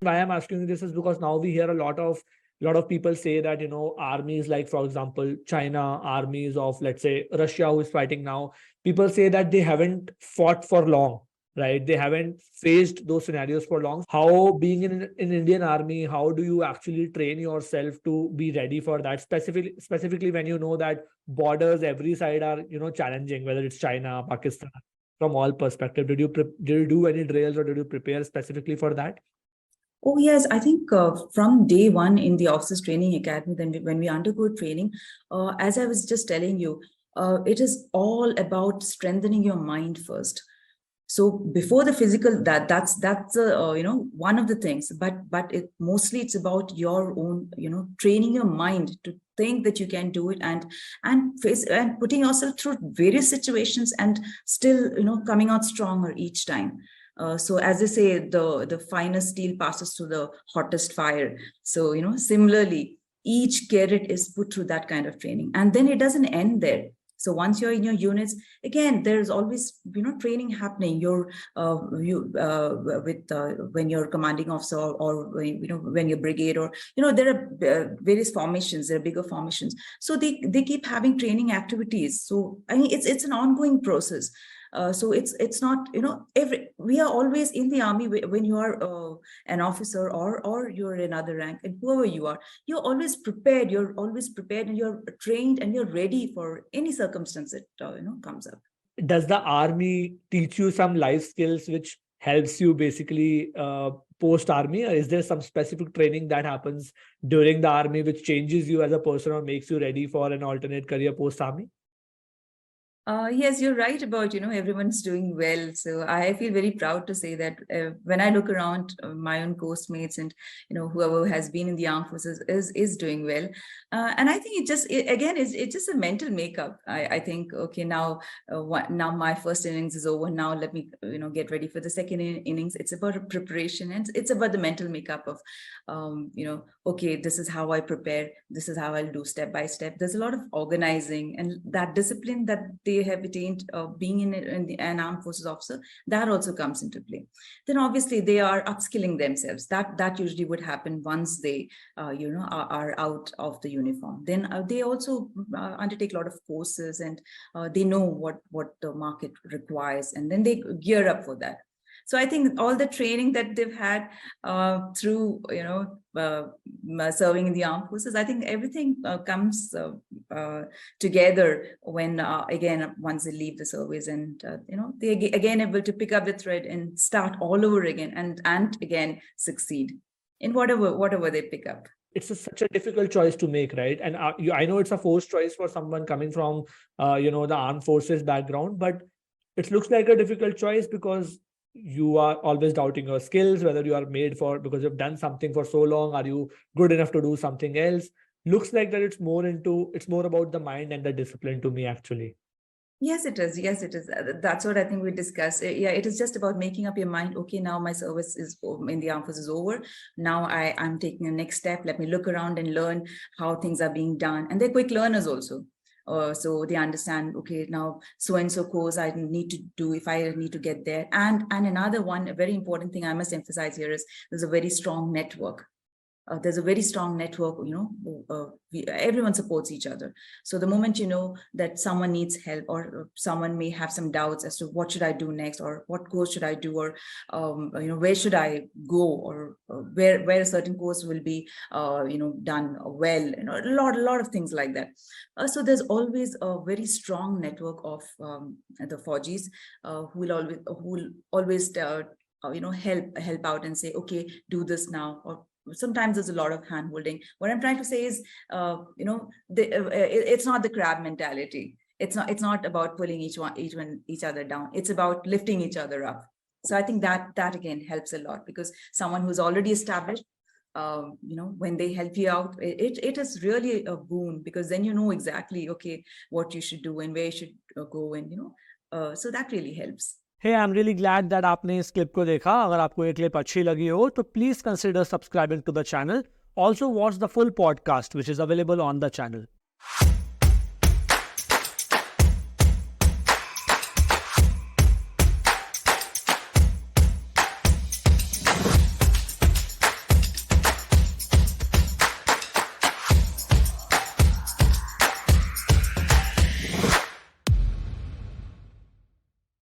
why I'm asking you this is because now we hear a lot of people say that, armies like, for example, China, armies of, let's say, Russia, who is fighting now, people say that they haven't fought for long, right? They haven't faced those scenarios for long. How, being in Indian army, how do you actually train yourself to be ready for that? Specifically when you know that borders every side are, challenging, whether it's China, Pakistan, from all perspective. Did you do any drills, or did you prepare specifically for that? Oh, yes. I think from day one in the Officers Training Academy, then when we undergo training, as I was just telling you, it is all about strengthening your mind first. So before the physical, that's one of the things, but it's about your own, training your mind to think that you can do it, and face and putting yourself through various situations, and still, coming out stronger each time. So as they say, the finest steel passes through the hottest fire. So, similarly, each cadet is put through that kind of training, and then it doesn't end there. So once you're in your units, again, there's always, training happening. When you're commanding officer, or when you're brigade, or, there are various formations, there are bigger formations. So they keep having training activities. So I mean, it's an ongoing process. So it's not, we are always in the army. When you are an officer, or you're another rank, and whoever you are, you're always prepared, and you're trained, and you're ready for any circumstance that, comes up. Does the army teach you some life skills which helps you basically post army, or is there some specific training that happens during the army which changes you as a person, or makes you ready for an alternate career post army? Yes, you're right about, everyone's doing well. So I feel very proud to say that when I look around, my own course mates, and, whoever has been in the armed forces is doing well. And I think it's just a mental makeup. I think, okay, now my first innings is over. Now let me, get ready for the second innings. It's about a preparation, and it's about the mental makeup of, okay, this is how I prepare. This is how I'll do step by step. There's a lot of organizing, and that discipline that they have attained being in an armed forces officer, that also comes into play. Then obviously they are upskilling themselves. That usually would happen once they are out of the uniform. Then they also undertake a lot of courses, and they know what the market requires, and then they gear up for that. So I think all the training that they've had through, serving in the armed forces, I think everything comes together when, again, once they leave the service, and, they again able to pick up the thread and start all over again, and again succeed in whatever they pick up. It's such a difficult choice to make, right? And I know it's a forced choice for someone coming from, the armed forces background, but it looks like a difficult choice because you are always doubting your skills, whether you are made for, because you've done something for so long, are you good enough to do something else? Looks like that it's more about the mind and the discipline to me, actually. Yes, it is. That's what I think we discussed. Yeah, it is just about making up your mind. Okay, now my service is in the armed forces is over. Now I'm taking the next step. Let me look around and learn how things are being done. And they're quick learners also. So they understand, okay, now so-and-so course I need to do if I need to get there. And another one, a very important thing I must emphasize here is there's a very strong network. There's a very strong network, everyone supports each other. So the moment you know that someone needs help, or someone may have some doubts as to what should I do next, or what course should I do, or where should I go, or where a certain course will be done well, a lot of things like that. So there's always a very strong network of the Fauji's who will always help out and say, okay, do this now. Or sometimes there's a lot of hand holding. What I'm trying to say is, it's not the crab mentality. It's not about pulling each other down. It's about lifting each other up. So I think that again helps a lot, because someone who's already established, when they help you out, it is really a boon, because then you know exactly, okay, what you should do and where you should go, and so that really helps. Hey, I'm really glad that आपने इस clip को देखा. अगर आपको ये clip अच्छी लगी हो तो please consider subscribing to the channel. Also watch the full podcast which is available on the channel.